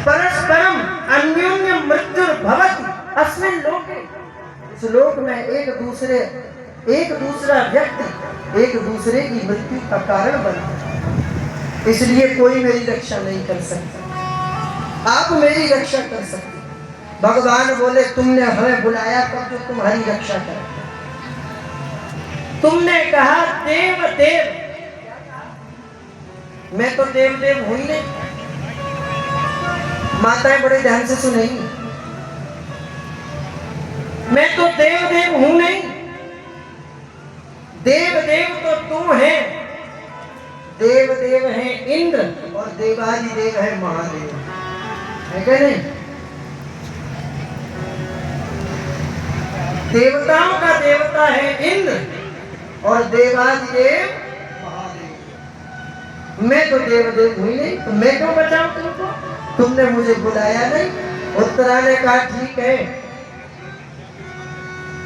परस्परम अन्योन्य मृत्युर्भवति अस्मिन् लोके। इस लोक में एक दूसरा व्यक्ति एक दूसरे की मृत्यु का कारण बनता है। इसलिए कोई मेरी रक्षा नहीं कर सकता, आप मेरी रक्षा कर सकते। भगवान बोले तुमने हमें बुलाया तब जो तुम्हारी रक्षा करे। तुमने कहा देव देव, मैं तो देव देव हूं ही नहीं। माताएं बड़े ध्यान से सुनेंगी, मैं तो देव देव हूं नहीं। देव देव तो तुम है। देव देव है इंद्र और देवाधिदेव है महादेव, है क्या नहीं? देवताओं का देवता है इंद्र और देवाधिदेव महादेव। मैं तो देव देव हुई नहीं, तो मैं क्यों बचाऊं तुमको? तुमने मुझे बुलाया नहीं। उत्तरा ने कहा ठीक है,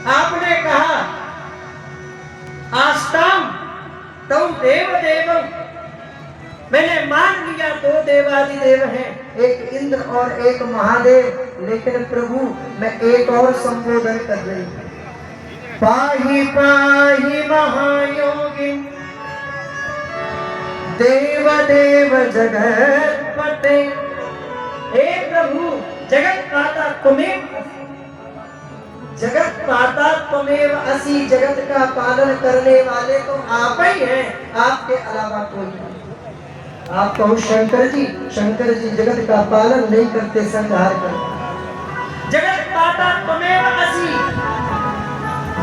आपने कहा आस्ताम तुम देव देव, मैंने मान लिया दो देवाधिदेव हैं, एक इंद्र और एक महादेव। लेकिन प्रभु मैं एक और संबोधन कर रही हूं, पाहि पाहि महायोगी देव देव जगतपते। हे प्रभु जगत पाता तुम्हें, जगत पाता त्वमेव असि, जगत का पालन करने वाले तो आप ही हैं, आपके अलावा कोई नहीं। आप कहो शंकर जी जगत का पालन नहीं करते, संहार करते। जगत पाता त्वमेव असि,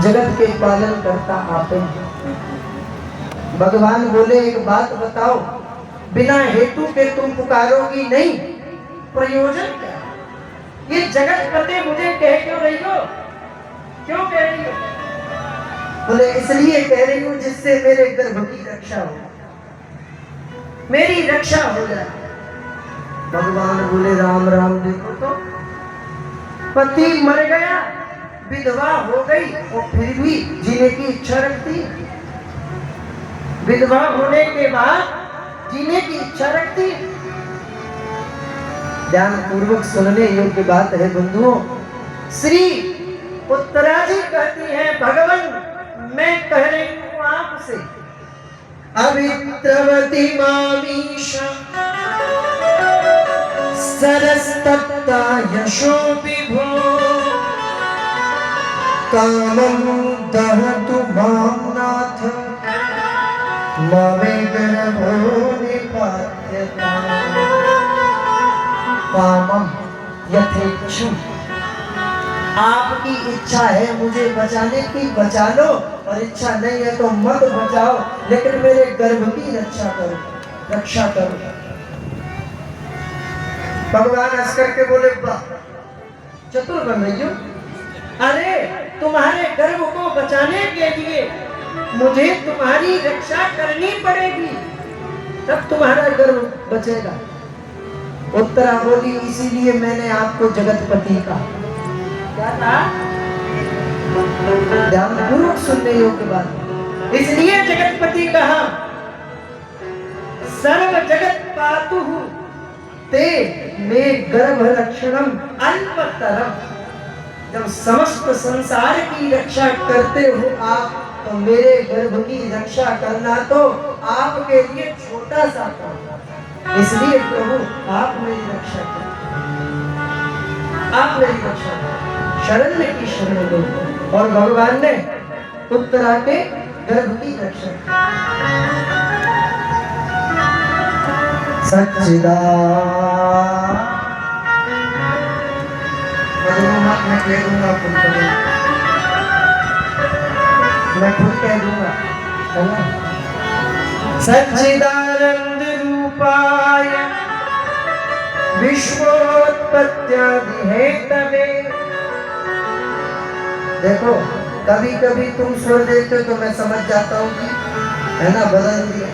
जगत के पालन करता आप ही। भगवान बोले एक बात बताओ, बिना हेतु के तुम पुकारोगी नहीं, प्रयोजन क्या? ये जगत पते मुझे कह क्यों रही हो? क्यों कह रही हो? बोले इसलिए कह रही हूं जिससे मेरे गर्भ की रक्षा हो, मेरी रक्षा हो जाए। भगवान बोले राम राम, देखो तो पति मर गया, विधवा हो गई और फिर भी जीने की इच्छा रखती। विधवा होने के बाद जीने की इच्छा रखती। ध्यान पूर्वक सुनने योग्य बात है बंधुओं। श्री उत्तरा जी कहती है भगवान मैं कह रही हूं आपसे, अवित्रवती मामीशा सरस्तप्ता यशो विभो कामं दहतु मां नाथ ममे गर्भो निपात्यता। कामं यथेच्छु, आपकी इच्छा है मुझे बचाने की, बचा लो, और इच्छा नहीं है तो मत बचाओ, लेकिन मेरे गर्भ की रक्षा करो। भगवान हंस करके बोले वाह चतुर बन रही हो। अरे तुम्हारे गर्भ को बचाने के लिए मुझे तुम्हारी रक्षा करनी पड़ेगी, तब तुम्हारा गर्भ बचेगा। उत्तरा बोली इसीलिए मैंने आपको जगतपति कहा। क्या कहा? ध्यान पूर्वक सुनने योग्य बात। इसलिए जगतपति कहा सर्व जगत पातु ते मे गर्भ रक्षणम अल्पतरम। जब समस्त संसार की रक्षा करते हो आप, तो मेरे गर्भ की रक्षा करना तो आपके लिए छोटा सा काम। इसलिए प्रभु आप मेरी रक्षा करें, आप मेरी रक्षा करें, शरण में की शरण लो। और भगवान ने उत्तरा के गर्भ की रक्षा की। मैं कह दूंगा, मैं खुद कह दूंगा। सच्चिदानंद रूपाय विश्वोत्पत्त्यादि हेतवे। देखो कभी कभी तुम स्वर देते तो मैं समझ जाता हूँ कि है ना, बदल दिया।